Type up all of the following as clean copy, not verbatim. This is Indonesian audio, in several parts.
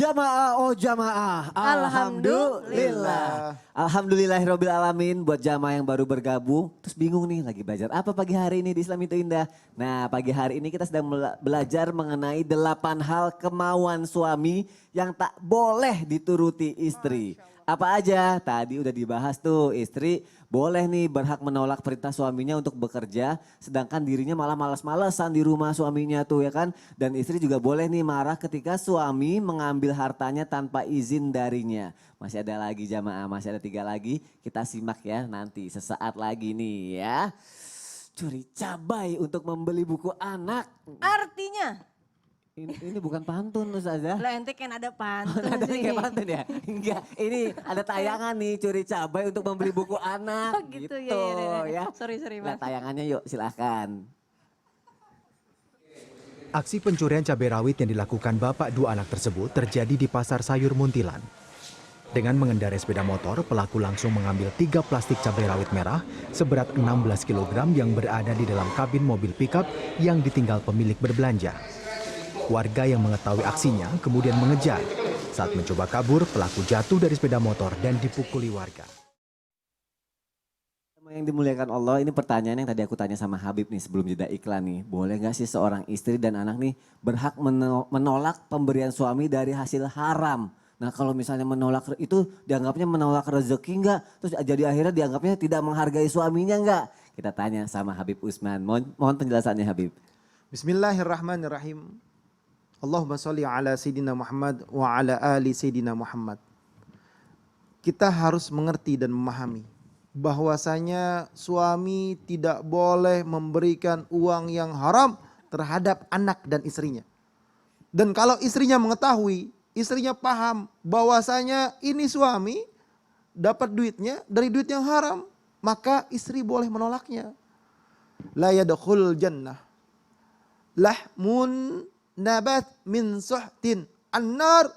Jamaah, oh jamaah. Alhamdulillah. Alhamdulillahirabbil alamin buat jamaah yang baru bergabung. Terus bingung nih lagi belajar apa pagi hari ini di Islam itu Indah. Nah pagi hari ini kita sedang belajar mengenai 8 hal kemauan suami yang tak boleh dituruti istri. Apa aja? Tadi udah dibahas tuh, istri boleh nih berhak menolak perintah suaminya untuk bekerja, sedangkan dirinya malah malas-malesan di rumah suaminya tuh ya kan. Dan istri juga boleh nih marah ketika suami mengambil hartanya tanpa izin darinya. Masih ada lagi jamaah, masih ada 3 lagi, kita simak ya nanti sesaat lagi nih ya. Curi cabai untuk membeli buku anak. Artinya? Ini bukan pantun Ustazah. Lah ente kan ada pantun Ada sih. kayak pantun ya? Enggak, ini ada tayangan nih curi cabai untuk membeli buku anak. Oh gitu, gitu ya. Sorry Nah Mas. tayangannya yuk silahkan. Aksi pencurian cabai rawit yang dilakukan bapak 2 anak tersebut terjadi di Pasar Sayur Muntilan. Dengan mengendarai sepeda motor, pelaku langsung mengambil 3 plastik cabai rawit merah seberat 16 kg yang berada di dalam kabin mobil pickup yang ditinggal pemilik berbelanja. Warga yang mengetahui aksinya kemudian mengejar. Saat mencoba kabur, pelaku jatuh dari sepeda motor dan dipukuli warga. Yang dimuliakan Allah, ini pertanyaan yang tadi aku tanya sama Habib nih sebelum jeda iklan nih. Boleh gak sih seorang istri dan anak nih berhak menolak pemberian suami dari hasil haram? Nah kalau misalnya menolak itu dianggapnya menolak rezeki enggak? Terus jadi akhirnya dianggapnya tidak menghargai suaminya enggak? Kita tanya sama Habib Usman. Mohon penjelasannya Habib. Bismillahirrahmanirrahim. Allahumma sholli ala Sayyidina Muhammad wa ala ali Sayyidina Muhammad. Kita harus mengerti dan memahami bahwasanya suami tidak boleh memberikan uang yang haram terhadap anak dan istrinya. Dan kalau istrinya mengetahui, istrinya paham bahwasanya ini suami dapat duitnya dari duit yang haram, maka istri boleh menolaknya. La yadkhul jannah lahmun nabat min suhtin annar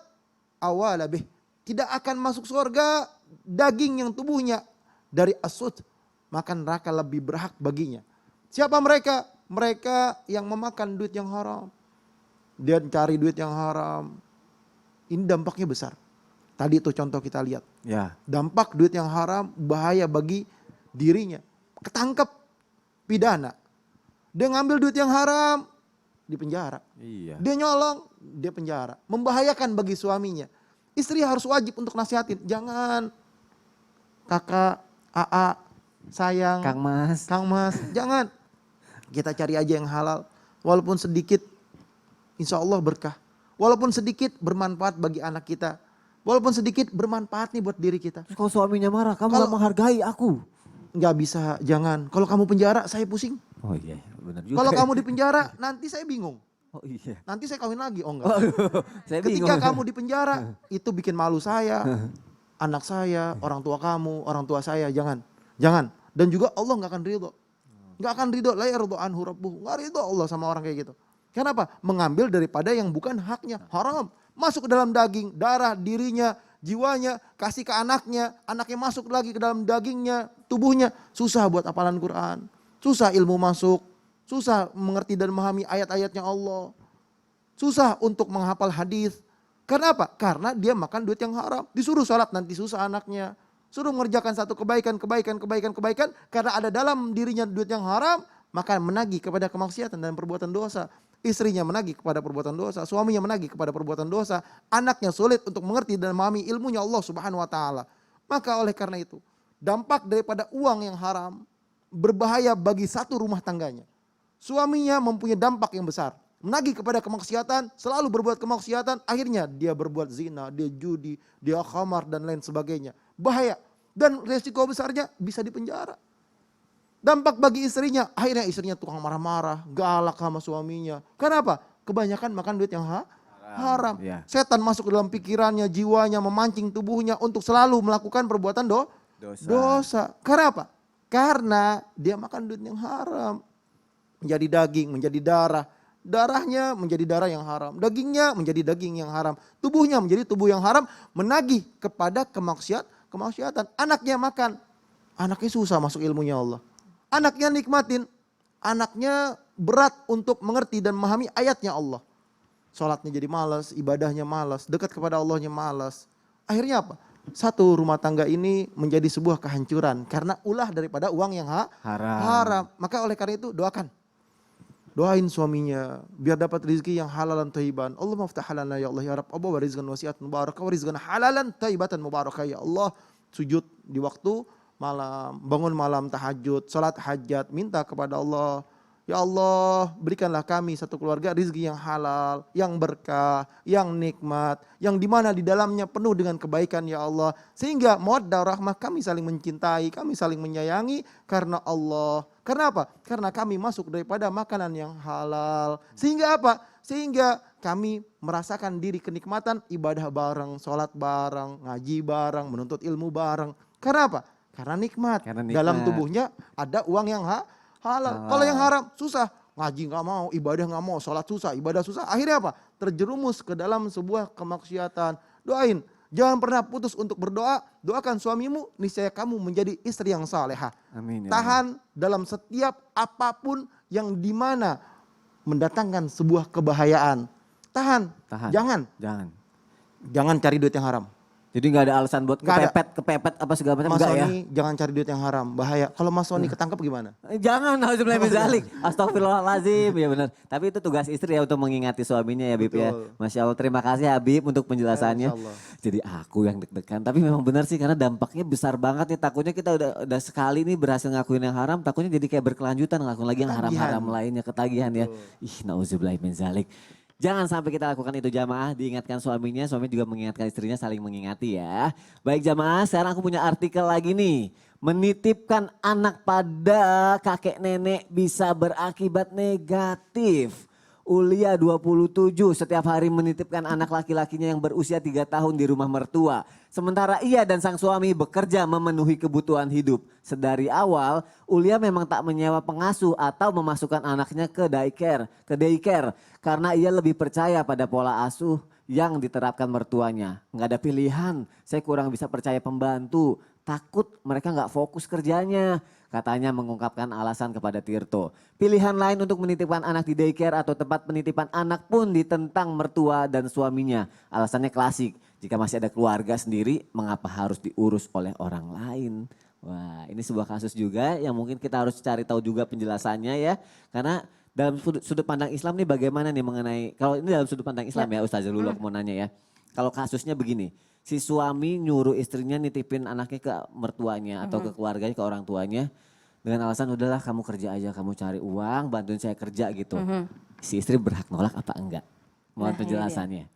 awalabih. Tidak akan masuk surga daging yang tubuhnya dari asud, maka neraka lebih berhak baginya. Siapa mereka? Mereka yang memakan duit yang haram. Dia cari duit yang haram. Ini dampaknya besar. Tadi itu contoh kita lihat. Ya. Dampak duit yang haram bahaya bagi dirinya. Ketangkep, pidana. Dia ngambil duit yang haram, di penjara. Iya. Dia nyolong, dia penjara. Membahayakan bagi suaminya. Istri harus wajib untuk nasihatin. Jangan, kakak, AA, sayang, Kang Mas. Jangan. Kita cari aja yang halal. Walaupun sedikit, insya Allah berkah. Walaupun sedikit bermanfaat bagi anak kita. Walaupun sedikit bermanfaat nih buat diri kita. Terus kalau suaminya marah, kamu gak menghargai aku. Nggak bisa, jangan. Kalau kamu penjara, saya pusing. Oh iya, benar juga. Kalau kamu di penjara, nanti saya bingung. Oh iya. Nanti saya kawin lagi. Oh enggak. Saya Ketika bingung. kamu di penjara, itu bikin malu saya, anak saya, orang tua kamu, orang tua saya. Jangan. Jangan. Dan juga Allah nggak akan ridho. Nggak akan ridho. La yardu anhu rabbuh. Nggak ridho Allah sama orang kayak gitu. Kenapa? Mengambil daripada yang bukan haknya. Haram. Masuk ke dalam daging, darah, dirinya, jiwanya. Kasih ke anaknya. Anaknya masuk lagi ke dalam dagingnya, tubuhnya. Susah buat hafalan Quran. Susah ilmu masuk. Susah mengerti dan memahami ayat-ayatnya Allah. Susah untuk menghafal hadis. Karena apa? Karena dia makan duit yang haram. Disuruh sholat nanti susah anaknya. Suruh mengerjakan satu kebaikan. Karena ada dalam dirinya duit yang haram. Maka menagih kepada kemaksiatan dan perbuatan dosa. Istrinya menagih kepada perbuatan dosa. Suaminya menagih kepada perbuatan dosa. Anaknya sulit untuk mengerti dan memahami ilmunya Allah Subhanahu wa ta'ala. Maka oleh karena itu, dampak daripada uang yang haram berbahaya bagi satu rumah tangganya. Suaminya mempunyai dampak yang besar. Menagih kepada kemaksiatan, selalu berbuat kemaksiatan, akhirnya dia berbuat zina, dia judi, dia khamar dan lain sebagainya. Bahaya. Dan resiko besarnya bisa dipenjara. Dampak bagi istrinya, akhirnya istrinya tukang marah-marah, galak sama suaminya. Kenapa? Kebanyakan makan duit yang haram. Ya. Setan masuk ke dalam pikirannya, jiwanya, memancing tubuhnya untuk selalu melakukan perbuatan dosa. Kenapa? Karena dia makan duit yang haram. Menjadi daging, menjadi darah. Darahnya menjadi darah yang haram. Dagingnya menjadi daging yang haram. Tubuhnya menjadi tubuh yang haram. Menagih kepada kemaksiatan. Anaknya makan. Anaknya susah masuk ilmunya Allah. Anaknya nikmatin. Anaknya berat untuk mengerti dan memahami ayatnya Allah. sholatnya jadi malas, ibadahnya malas, dekat kepada Allahnya malas. Akhirnya apa? Satu rumah tangga ini menjadi sebuah kehancuran karena ulah daripada uang yang haram. Maka oleh karena itu doakan. Doain suaminya biar dapat rezeki yang halalan thayyiban. Allahumma aftah halana ya Allah ya Rabb. Wa rizqan wasi'atan mubarakah wa rizqan halalan thayyibatan mubarakah ya Allah. Sujud di waktu malam, bangun malam tahajud, salat hajat, minta kepada Allah, ya Allah berikanlah kami satu keluarga rezeki yang halal, yang berkah, yang nikmat, yang dimana di dalamnya penuh dengan kebaikan ya Allah. Sehingga mawaddah rahmah kami saling mencintai, kami saling menyayangi karena Allah. Karena apa? Karena kami masuk daripada makanan yang halal. Sehingga apa? Sehingga kami merasakan diri kenikmatan ibadah bareng, sholat bareng, ngaji bareng, menuntut ilmu bareng. Karena apa? Karena nikmat. Dalam tubuhnya ada uang yang halal. Kalau yang haram susah. Ngaji gak mau, ibadah gak mau, sholat susah, ibadah susah. Akhirnya apa? Terjerumus ke dalam sebuah kemaksiatan. Doain. Jangan pernah putus untuk berdoa. Doakan suamimu, niscaya kamu menjadi istri yang salehah. Amin. Ya Tahan dalam setiap apapun yang dimana mendatangkan sebuah kebahayaan. Tahan. Jangan cari duit yang haram. Jadi nggak ada alasan buat kepepet apa segala macam, Mas enggak ya? Sony jangan cari duit yang haram, bahaya. Kalau Mas Sony ketangkep gimana? Jangan, nauzubillah min dzalik. Astagfirullahalazim, ya benar. Tapi itu tugas istri ya untuk mengingati suaminya ya Bib ya. Masya Allah, terima kasih Habib untuk penjelasannya. Jadi aku yang deg-degan, tapi memang benar sih karena dampaknya besar banget nih. Takutnya kita udah sekali nih berhasil ngakuin yang haram, takutnya jadi kayak berkelanjutan ngelakuin lagi yang haram-haram lainnya, ketagihan ya. Ih, nauzubillah min dzalik. Jangan sampai kita lakukan itu jamaah, diingatkan suaminya, suami juga mengingatkan istrinya, saling mengingati ya. Baik jamaah, sekarang aku punya artikel lagi nih. Menitipkan anak pada kakek nenek bisa berakibat negatif. Ulia 27 setiap hari menitipkan anak laki-lakinya yang berusia 3 tahun di rumah mertua. Sementara ia dan sang suami bekerja memenuhi kebutuhan hidup. Sedari awal, Ulia memang tak menyewa pengasuh atau memasukkan anaknya ke daycare. Karena ia lebih percaya pada pola asuh yang diterapkan mertuanya. Nggak ada pilihan, saya kurang bisa percaya pembantu. Takut mereka nggak fokus kerjanya. Katanya mengungkapkan alasan kepada Tirto. Pilihan lain untuk menitipkan anak di daycare atau tempat penitipan anak pun ditentang mertua dan suaminya. Alasannya klasik, jika masih ada keluarga sendiri mengapa harus diurus oleh orang lain. Wah, ini sebuah kasus juga yang mungkin kita harus cari tahu juga penjelasannya ya. Karena dalam sudut pandang Islam nih bagaimana nih mengenai, kalau ini dalam sudut pandang Islam ya Ustazah dulu aku mau nanya ya. Kalau kasusnya begini, si suami nyuruh istrinya nitipin anaknya ke mertuanya atau ke keluarganya, ke orang tuanya. Dengan alasan udahlah kamu kerja aja, kamu cari uang, bantuin saya kerja gitu. Si istri berhak nolak apa enggak? Mohon penjelasannya.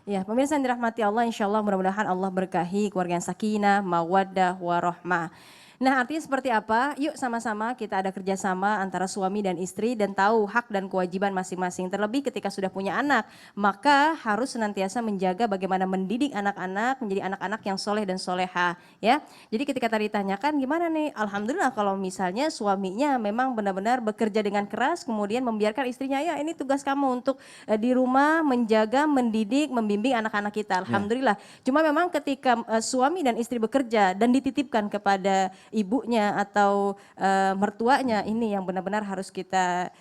Ya, pemirsa yang dirahmati Allah, insya Allah mudah-mudahan Allah berkahi keluarga yang sakinah, mawaddah, warahmah. Nah artinya seperti apa? Yuk sama-sama kita ada kerjasama antara suami dan istri dan tahu hak dan kewajiban masing-masing. Terlebih ketika sudah punya anak, maka harus senantiasa menjaga bagaimana mendidik anak-anak menjadi anak-anak yang soleh dan soleha. Ya, jadi ketika tadi ditanyakan gimana nih? Alhamdulillah kalau misalnya suaminya memang benar-benar bekerja dengan keras, kemudian membiarkan istrinya ya ini tugas kamu untuk di rumah menjaga, mendidik, membimbing anak-anak kita. Alhamdulillah. Cuma memang ketika suami dan istri bekerja dan dititipkan kepada ibunya atau mertuanya, ini yang benar-benar harus kita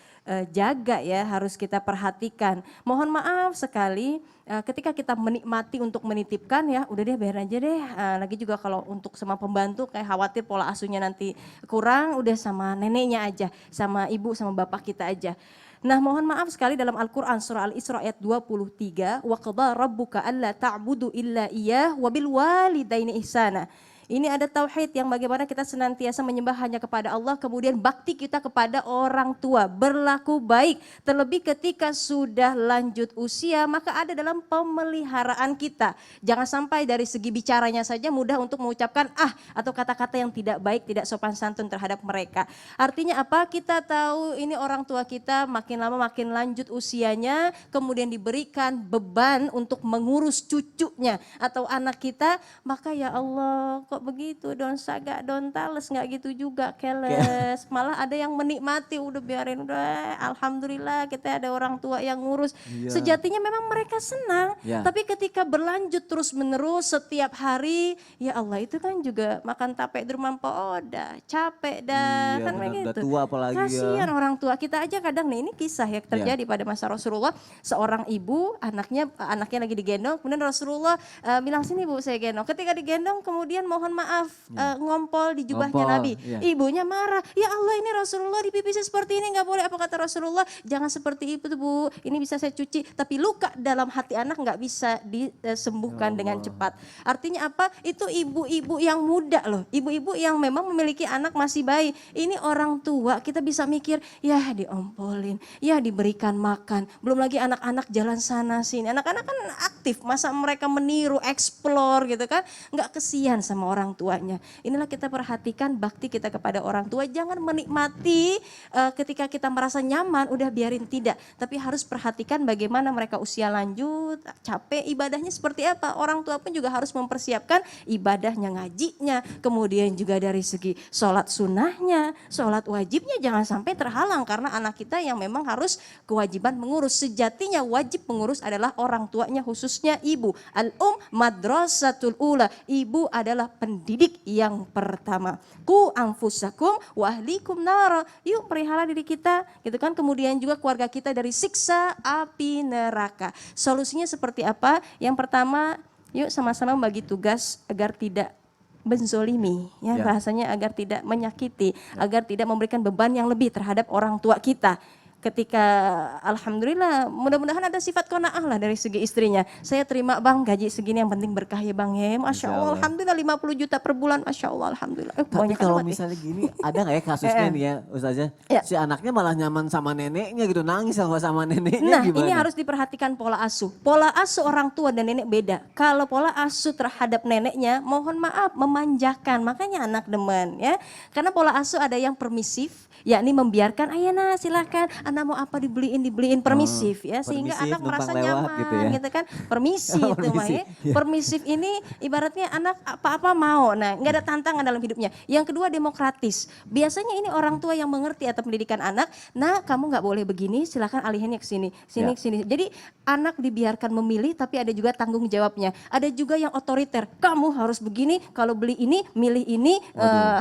jaga ya, harus kita perhatikan. Mohon maaf sekali ketika kita menikmati untuk menitipkan ya udah deh biar aja deh. Lagi juga kalau untuk sama pembantu kayak khawatir pola asuhnya nanti kurang, udah sama neneknya aja, sama ibu sama bapak kita aja. Nah mohon maaf sekali dalam Al-Quran surah Al-Isra ayat 23, wa qadha rabbuka alla ta'budu illa iyyah wa bil walidaini ihsana. Ini ada tauhid yang bagaimana kita senantiasa menyembah hanya kepada Allah, kemudian bakti kita kepada orang tua, berlaku baik. Terlebih ketika sudah lanjut usia, maka ada dalam pemeliharaan kita. Jangan sampai dari segi bicaranya saja mudah untuk mengucapkan atau kata-kata yang tidak baik, tidak sopan santun terhadap mereka. Artinya apa? Kita tahu ini orang tua kita makin lama makin lanjut usianya, kemudian diberikan beban untuk mengurus cucunya atau anak kita, maka ya Allah kok kok begitu, don't sagak, don't tales, nggak gitu juga, keles. Malah ada yang menikmati, udah biarin, udah alhamdulillah kita ada orang tua yang ngurus. Iya. Sejatinya memang mereka senang, Ya. tapi ketika berlanjut terus menerus setiap hari, ya Allah itu kan juga makan tape di rumah Oda, capek dah, Iya, kan benar, udah begitu. tua apalagi ya. Kasihan orang tua kita aja kadang nih, ini kisah ya terjadi pada masa Rasulullah, seorang ibu anaknya lagi digendong, kemudian Rasulullah bilang sini Bu saya gendong. Ketika digendong kemudian mohon maaf ngompol di jubahnya Ngompol, Nabi. iya. Ibunya marah, ya Allah ini Rasulullah dipipisnya seperti ini nggak boleh. Apa kata Rasulullah? Jangan seperti itu Bu, ini bisa saya cuci. Tapi luka dalam hati anak nggak bisa disembuhkan dengan cepat. Artinya apa? Itu ibu-ibu yang muda loh, ibu-ibu yang memang memiliki anak masih bayi. Ini orang tua kita bisa mikir, ya diompolin, ya diberikan makan. Belum lagi anak-anak jalan sana sini. Anak-anak kan aktif, masa mereka meniru, explore gitu kan. Nggak kesian sama orang tuanya. Inilah kita perhatikan bakti kita kepada orang tua. Jangan menikmati ketika kita merasa nyaman, udah biarin tidak. Tapi harus perhatikan bagaimana mereka usia lanjut, capek, ibadahnya seperti apa. Orang tua pun juga harus mempersiapkan ibadahnya, ngajinya. Kemudian juga dari segi sholat sunnahnya, sholat wajibnya jangan sampai terhalang. Karena anak kita yang memang harus kewajiban mengurus. Sejatinya wajib pengurus adalah orang tuanya, khususnya ibu. Madrasatul ula. Ibu adalah pendidik yang pertama. Ku anfusakum wa ahlikum nara. Yuk pelihara diri kita, gitu kan. Kemudian juga keluarga kita dari siksa api neraka. Solusinya seperti apa? Yang pertama, yuk sama-sama bagi tugas agar tidak menzolimi, ya bahasanya agar tidak menyakiti, agar tidak memberikan beban yang lebih terhadap orang tua kita. Ketika alhamdulillah mudah-mudahan ada sifat qanaah lah dari segi istrinya. Saya terima bang gaji segini yang penting berkah ya bang ya. Masya Allah, alhamdulillah 50 juta per bulan, Masya Allah alhamdulillah. Tapi kalau misalnya gini, ada nggak ya kasusnya nih ya Ustazah? Ya. Si anaknya malah nyaman sama neneknya gitu, nangis sama neneknya Nah gimana? ini harus diperhatikan pola asuh. Pola asuh orang tua dan nenek beda. Kalau pola asuh terhadap neneknya, mohon maaf memanjakan. Makanya anak demen ya. Karena pola asuh ada yang permisif, yakni membiarkan, ayana silahkan, anak mau apa dibeliin permisif ya. Sehingga permisif, anak merasa numpang lewat nyaman gitu ya. gitu kan. Permisi itu mah ya. Permisif ini ibaratnya anak apa-apa mau. Nah nggak ada tantangan dalam hidupnya. Yang kedua demokratis. Biasanya ini orang tua yang mengerti atau pendidikan anak. Nah kamu nggak boleh begini, silahkan alihinnya ke sini, sini, ke sini. Jadi anak dibiarkan memilih, tapi ada juga tanggung jawabnya. Ada juga yang otoriter. Kamu harus begini, kalau beli ini, milih ini,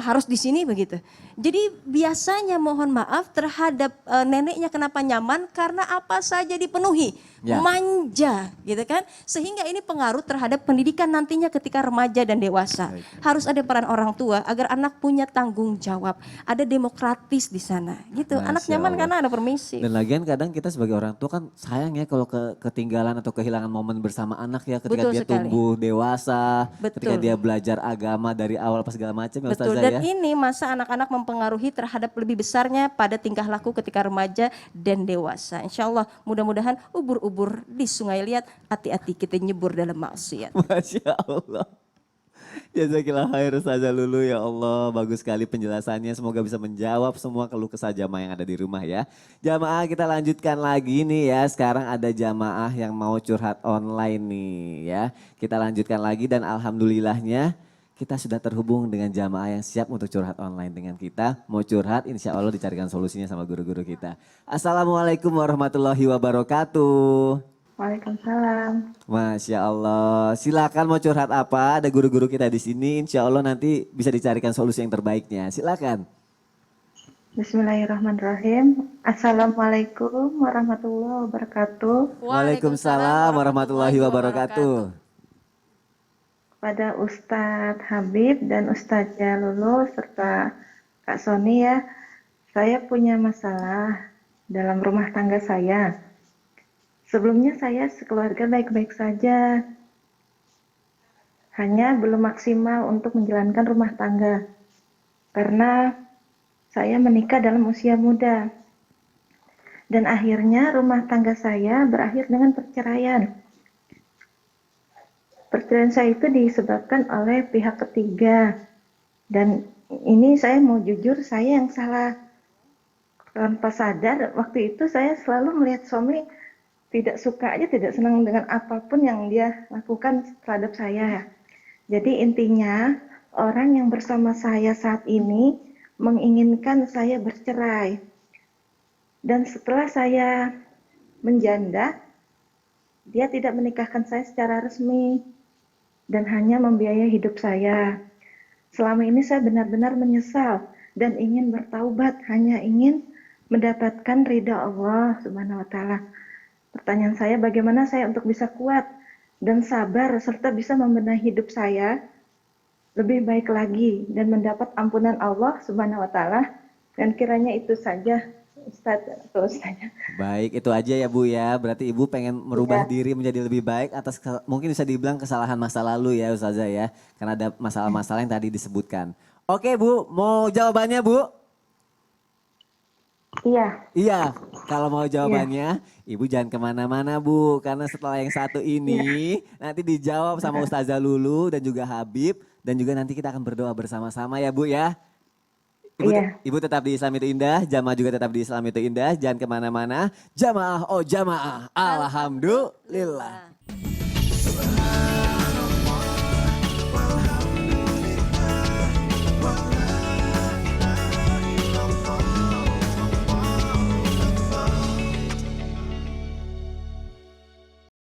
harus di sini begitu. Jadi biasanya mohon maaf terhadap neneknya kenapa nyaman karena apa saja dipenuhi, manja, gitu kan? Sehingga ini pengaruh terhadap pendidikan nantinya ketika remaja dan dewasa. Harus ada peran orang tua agar anak punya tanggung jawab. Ada demokratis di sana, gitu. Anak Masya nyaman Allah. karena ada permisi. Dan lagian kadang kita sebagai orang tua kan sayang ya kalau ketinggalan atau kehilangan momen bersama anak ya ketika Betul dia sekali. tumbuh dewasa, ketika Betul. dia belajar agama dari awal pas segala macam ya Betul, Ustazah dan ya. ini masa anak-anak mempengaruhi terhadap lebih besarnya pada tingkah laku ketika remaja dan dewasa. Insya Allah mudah-mudahan ubur-ubur di sungai liat, hati-hati kita nyebur dalam maksiat. Masya Allah. Jazakillah khair Ustazah Lulu, ya Allah bagus sekali penjelasannya, semoga bisa menjawab semua keluh kesah jamaah yang ada di rumah ya. Jamaah kita lanjutkan lagi nih ya, sekarang ada jamaah yang mau curhat online nih ya. Kita lanjutkan lagi dan alhamdulillahnya kita sudah terhubung dengan jamaah yang siap untuk curhat online dengan kita. Mau curhat insya Allah dicarikan solusinya sama guru-guru kita. Assalamualaikum warahmatullahi wabarakatuh. Waalaikumsalam. Masya Allah, silakan mau curhat apa? Ada guru-guru kita di sini, insya Allah nanti bisa dicarikan solusi yang terbaiknya. Silakan. Bismillahirrahmanirrahim. Assalamualaikum warahmatullahi wabarakatuh. Waalaikumsalam warahmatullahi wabarakatuh. Kepada Ustadz Habib dan Ustadz Jalulu serta Kak Soni ya, saya punya masalah dalam rumah tangga saya. Sebelumnya saya sekeluarga baik-baik saja, hanya belum maksimal untuk menjalankan rumah tangga karena saya menikah dalam usia muda dan akhirnya rumah tangga saya berakhir dengan perceraian. Perceraian saya itu disebabkan oleh pihak ketiga dan ini saya mau jujur, saya yang salah. Tanpa sadar waktu itu saya selalu melihat suami tidak suka aja, tidak senang dengan apapun yang dia lakukan terhadap saya. Jadi intinya orang yang bersama saya saat ini menginginkan saya bercerai. Dan setelah saya menjanda, dia tidak menikahkan saya secara resmi dan hanya membiayai hidup saya. Selama ini saya benar-benar menyesal dan ingin bertaubat, hanya ingin mendapatkan ridha Allah Subhanahu wa taala. Pertanyaan saya, bagaimana saya untuk bisa kuat dan sabar serta bisa membenahi hidup saya lebih baik lagi dan mendapat ampunan Allah Subhanahu wa taala? Dan kiranya itu saja Ustaz atau Ustazah. Baik, itu aja ya Bu ya. Berarti Ibu pengen merubah Iya. diri menjadi lebih baik atas mungkin bisa dibilang kesalahan masa lalu ya Ustazah ya. Karena ada masalah-masalah yang tadi disebutkan. Oke Bu, mau jawabannya Bu? Iya. Iya, kalau mau jawabannya Ibu jangan kemana-mana Bu. Karena setelah yang satu ini nanti dijawab sama Ustazah Lulu dan juga Habib. Dan juga nanti kita akan berdoa bersama-sama ya Bu ya. Ibu, Iya. Ibu tetap di Islam itu indah, jamaah juga tetap di Islam itu indah. Jangan kemana-mana. Jamaah, oh jamaah, alhamdulillah.